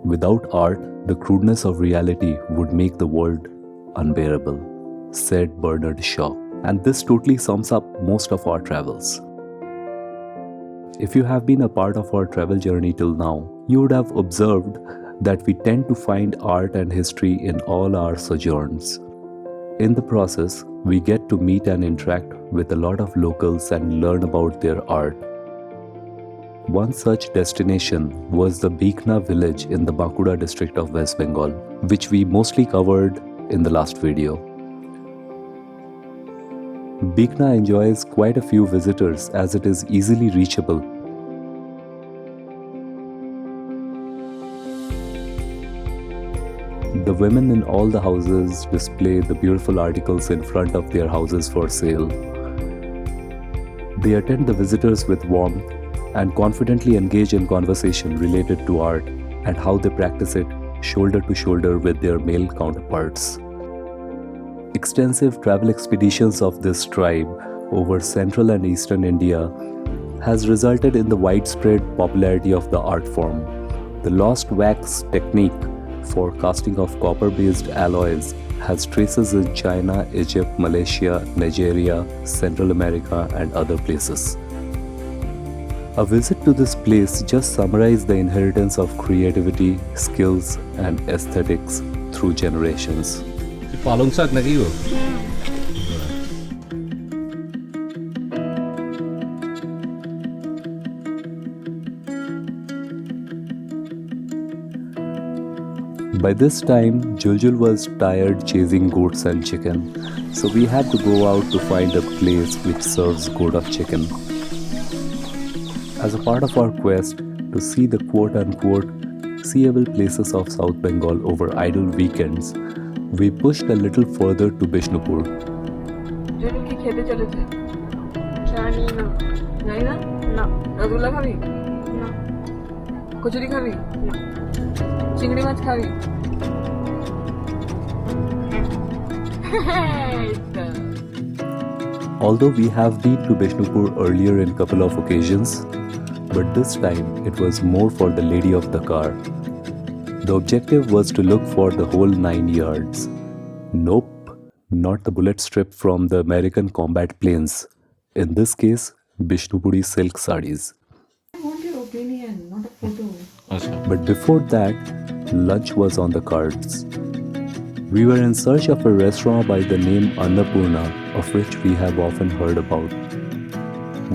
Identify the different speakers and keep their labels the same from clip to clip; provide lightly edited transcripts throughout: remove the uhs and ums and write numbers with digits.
Speaker 1: Without art, the crudeness of reality would make the world unbearable, said Bernard Shaw. And this totally sums up most of our travels. If you have been a part of our travel journey till now, you would have observed that we tend to find art and history in all our sojourns. In the process, we get to meet and interact with a lot of locals and learn about their art. One such destination was the Bikna village in the Bankura district of West Bengal, which we mostly covered in the last video. Bikna enjoys quite a few visitors as it is easily reachable. The women in all the houses display the beautiful articles in front of their houses for sale. They attend the visitors with warmth and confidently engage in conversation related to art and how they practice it shoulder to shoulder with their male counterparts. Extensive travel expeditions of this tribe over central and eastern India has resulted in the widespread popularity of the art form. The lost wax technique for casting of copper-based alloys has traces in China, Egypt, Malaysia, Nigeria, Central America and other places. A visit to this place just summarizes the inheritance of creativity, skills and aesthetics through generations.
Speaker 2: পালং শাক নাকি গো?
Speaker 1: By this time, Juljul was tired chasing goats and chicken, so we had to go out to find a place which serves goat of chicken. As a part of our quest to see the quote-unquote seeable places of South Bengal over idle weekends, we pushed a little further to Bishnupur.
Speaker 3: Zulu কি খেতে চলেছে? জানি না। জানি না? না। রসগোল্লা খাবি? না। কচুরি খাবি? না। চিংড়ি মাছ খাবি?
Speaker 1: Although we have been to Bishnupur earlier in couple of occasions, but this time it was more for the lady of the car. The objective was to look for the whole 9 yards. Nope, not the bullet strip from the American combat planes. In this case, Bishnupuri silk sarees.
Speaker 3: I want your opinion, not a photo.
Speaker 1: But before that, lunch was on the cards. We were in search of a restaurant by the name Annapurna, of which we have often heard about.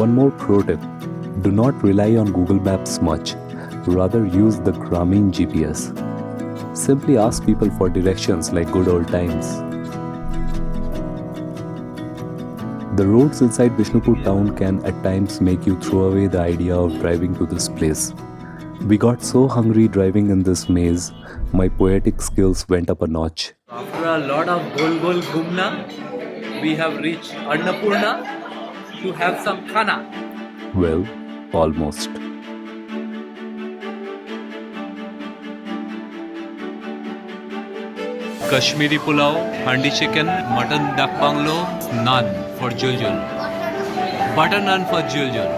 Speaker 1: One more pro tip, do not rely on Google Maps much, rather use the Grameen GPS. Simply ask people for directions like good old times. The roads inside Bishnupur town can at times make you throw away the idea of driving to this place. We got so hungry driving in this maze, my poetic skills went up a notch.
Speaker 4: After a lot of gol gumna, we have reached Annapurna to have some khana.
Speaker 1: Well, almost.
Speaker 4: Kashmiri pulao, handi chicken, mutton duck bungalow, naan for Juljul. Butter naan for Juljul.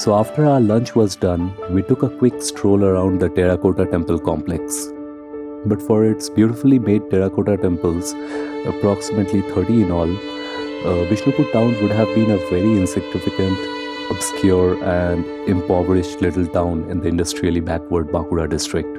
Speaker 1: So after our lunch was done, we took a quick stroll around the Terracotta temple complex. But for its beautifully made terracotta temples, approximately 30 in all, Bishnupur town would have been a very insignificant, obscure and impoverished little town in the industrially backward Bankura district.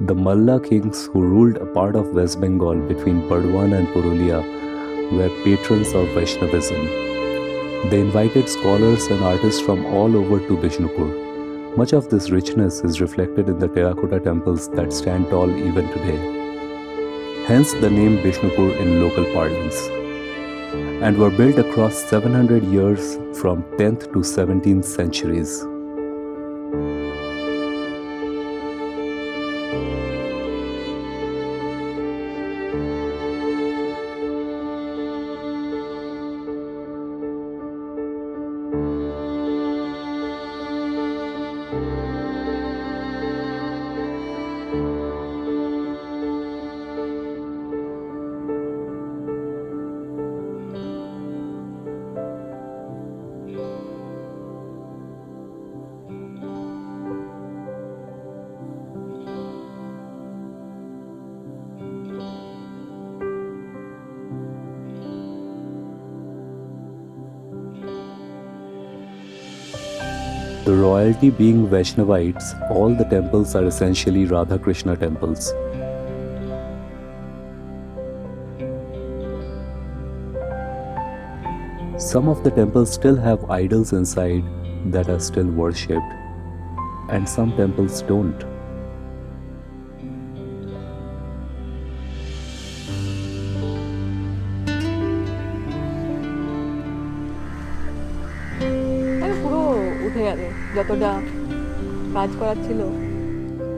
Speaker 1: The Malla kings who ruled a part of West Bengal between Burdwan and Purulia were patrons of Vaishanavism. They invited scholars and artists from all over to Bishnupur. Much of this richness is reflected in the terracotta temples that stand tall even today. Hence the name Bishnupur in local parlance, and were built across 700 years from 10th to 17th centuries. The royalty being Vaishnavites, all the temples are essentially Radha Krishna temples. Some of the temples still have idols inside that are still worshipped, and some temples don't.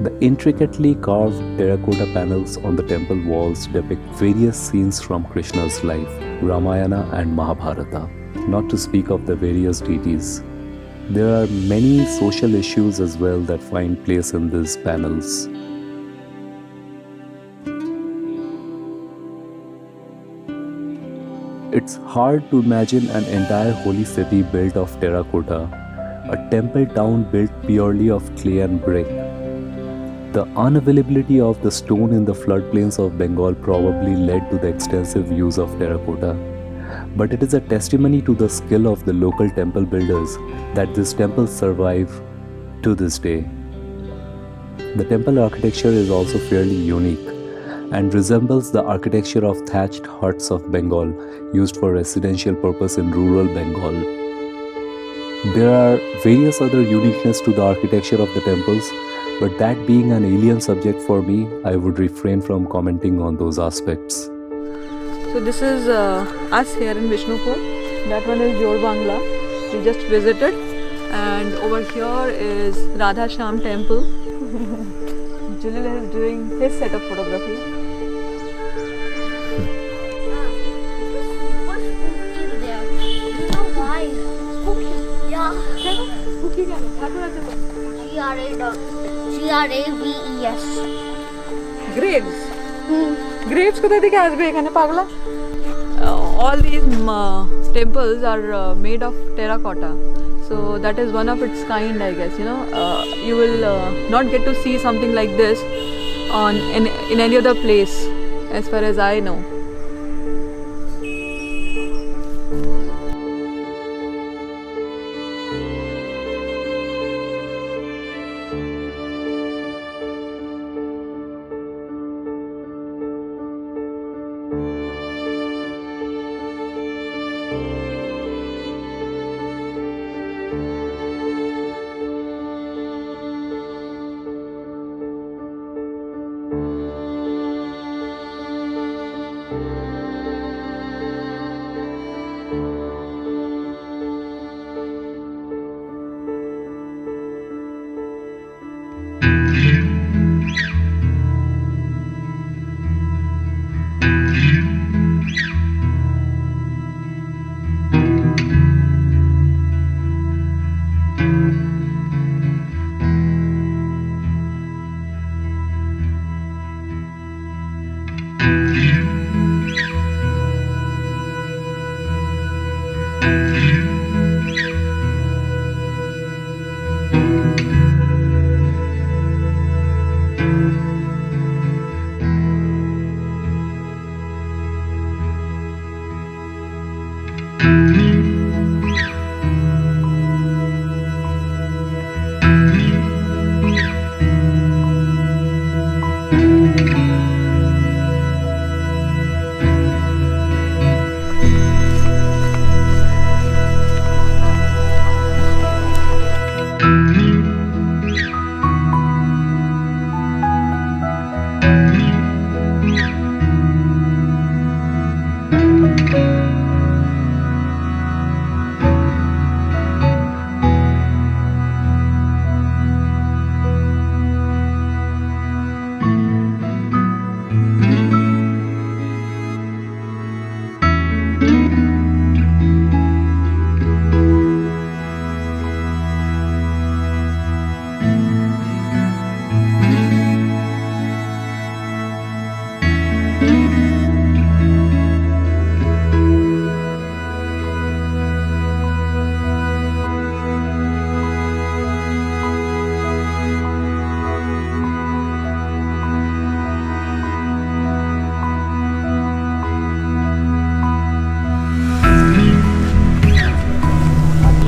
Speaker 1: The intricately carved terracotta panels on the temple walls depict various scenes from Krishna's life, Ramayana and Mahabharata, not to speak of the various deities. There are many social issues as well that find place in these panels. It's hard to imagine an entire holy city built of terracotta, a temple town built purely of clay and brick. The unavailability of the stone in the floodplains of Bengal probably led to the extensive use of terracotta. But it is a testimony to the skill of the local temple builders that these temples survive to this day. The temple architecture is also fairly unique and resembles the architecture of thatched huts of Bengal used for residential purpose in rural Bengal. There are various other uniqueness to the architecture of the temples, but that being an alien subject for me, I would refrain from commenting on those aspects.
Speaker 3: So this is us here in Bishnupur. That one is Jor Bangla. We just visited, and over here is Radha Sham temple. Julil is doing his set of photography.
Speaker 5: Graves.
Speaker 3: Graves? Graves কোথা থেকে আসবে এখানে পাগলা? All these temples are made of terracotta. So that is one of its kind, I guess. You will not get to see something like this in any other place, as far as I know.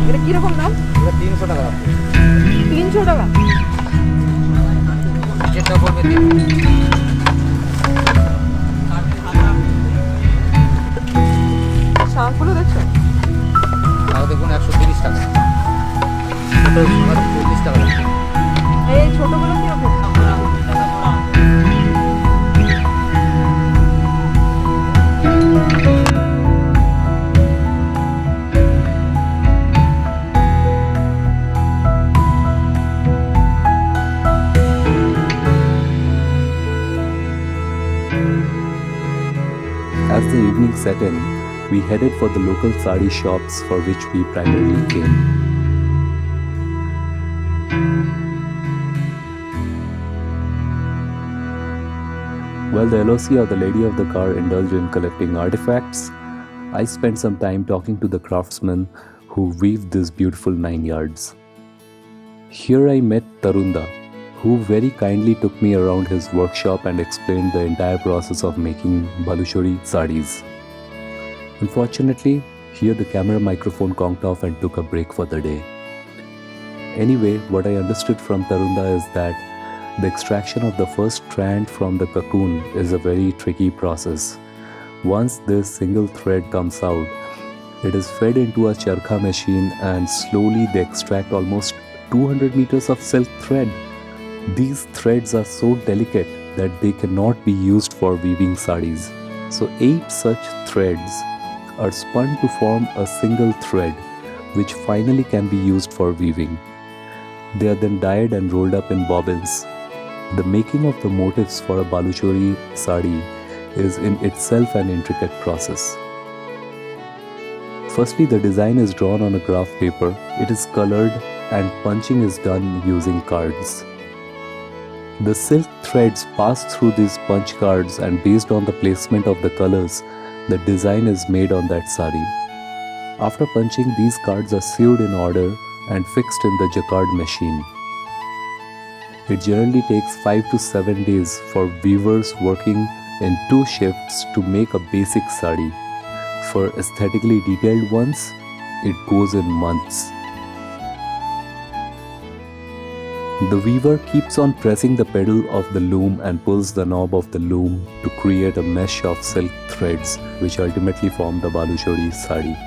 Speaker 3: এটা কিরকম দাম?
Speaker 5: 300 টাকা।
Speaker 3: 300 টাকা।
Speaker 5: যেটা পড়বে
Speaker 3: শাকগুলো দেখছো?
Speaker 5: তাও দেখুন 130 টাকা। ছোট 40 টাকা।
Speaker 3: এই ছোটগুলো কিরকম?
Speaker 1: As the evening set in, we headed for the local sari shops for which we primarily came. While the LOC or the lady of the car indulged in collecting artifacts, I spent some time talking to the craftsmen who weaved these beautiful 9 yards. Here I met Tarunda, who very kindly took me around his workshop and explained the entire process of making Baluchari sarees. Unfortunately, here the camera microphone conked off and took a break for the day. Anyway, what I understood from Tarunda is that the extraction of the first strand from the cocoon is a very tricky process. Once this single thread comes out, it is fed into a charkha machine and slowly they extract almost 200 meters of silk thread. These threads are so delicate that they cannot be used for weaving sarees. So 8 such threads are spun to form a single thread, which finally can be used for weaving. They are then dyed and rolled up in bobbins. The making of the motifs for a Baluchari saree is in itself an intricate process. Firstly, the design is drawn on a graph paper, it is colored, and punching is done using cards. The silk threads pass through these punch cards, and based on the placement of the colors, the design is made on that saree. After punching, these cards are sewed in order and fixed in the jacquard machine. It generally takes 5 to 7 days for weavers working in 2 shifts to make a basic saree. For aesthetically detailed ones, it goes in months. The weaver keeps on pressing the pedal of the loom and pulls the knob of the loom to create a mesh of silk threads which ultimately form the Baluchari saree.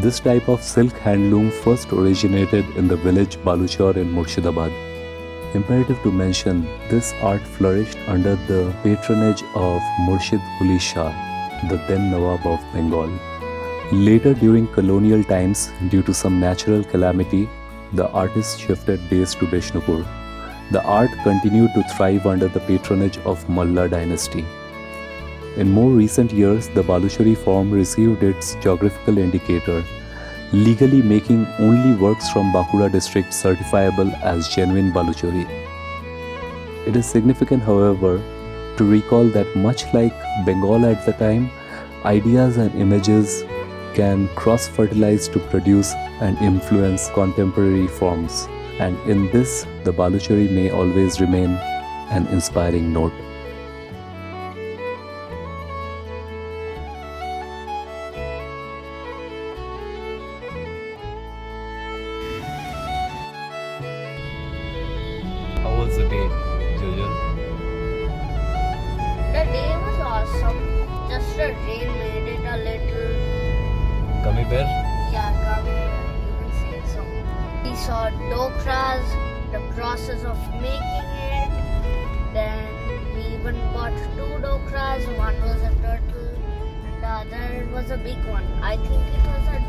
Speaker 1: This type of silk handloom first originated in the village Baluchar in Murshidabad. Imperative to mention, this art flourished under the patronage of Murshid Quli Shah, the then Nawab of Bengal. Later during colonial times, due to some natural calamity, the artist shifted base to Bishnupur. The art continued to thrive under the patronage of Malla dynasty. In more recent years, the Baluchari form received its geographical indicator, legally making only works from Bankura district certifiable as genuine Baluchari. It is significant, however, to recall that much like Bengal at the time, ideas and images can cross-fertilize to produce and influence contemporary forms, and in this, the Baluchari may always remain an inspiring note.
Speaker 4: How was the day, Jojo?
Speaker 6: The day was awesome. Just the rain made it a little,
Speaker 4: Gummy bear?
Speaker 6: gummy, you can say so. We saw dokras, the process of making it. Then we even bought 2 dokras. One was a turtle and the there was a big one. I think it was a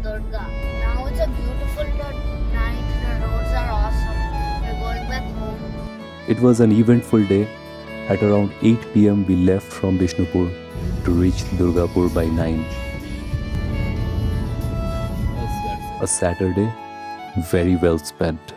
Speaker 6: Durga. Now it's a beautiful night. The roads are awesome. We're going back home.
Speaker 1: It was an eventful day. At around 8 p.m. we left from Bishnupur to reach Durgapur by 9. A Saturday, very well spent.